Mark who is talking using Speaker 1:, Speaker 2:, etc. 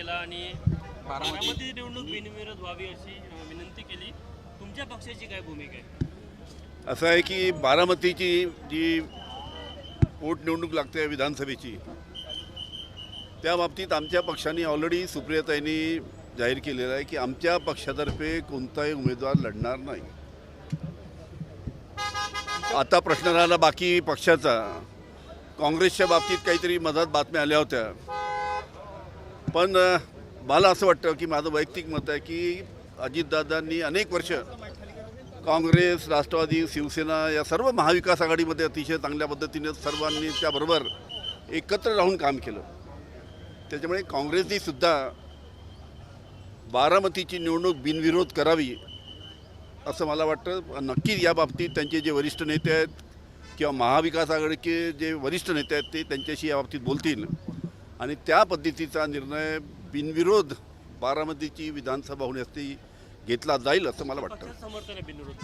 Speaker 1: केला आणि बारामती निवडणूक बिनविरोध व्हावी अशी विनंती केली. तुमच्या पक्षाची काय भूमिका आहे?
Speaker 2: असं आहे की बारामतीची जी पोटनिवडणूक लागते विधानसभेची, त्या बाबतीत आमच्या पक्षाने ऑलरेडी सुप्रियाताईंनी जाहीर केलेलं आहे की आमच्या पक्षातर्फे कोणताही उमेदवार लढणार नाही. आता प्रश्न राहिला बाकी पक्षाचा. काँग्रेसच्या बाबतीत काहीतरी मधात बातम्या आल्या होत्या, पण मला असं वाटतं की माझं वैयक्तिक मत आहे की अजितदादांनी अनेक वर्ष काँग्रेस, राष्ट्रवादी, शिवसेना या सर्व महाविकास आघाडीमध्ये अतिशय चांगल्या पद्धतीने सर्वांनी त्याबरोबर एकत्र राहून काम केलं. त्याच्यामुळे काँग्रेसनी सुद्धा बारामतीची निवडणूक बिनविरोध करावी असं मला वाटतं. नक्कीच या बाबतीत त्यांचे जे वरिष्ठ नेते आहेत किंवा महाविकास आघाडीचे जे वरिष्ठ नेते आहेत ते त्यांच्याशी या बाबतीत बोलतील आणि त्या पद्धतीचा निर्णय बिनविरोध बारामतीची विधानसभा होण्यासाठी घेतला जाईल असं मला वाटतं.
Speaker 1: समर्थन आहे बिनविरोध.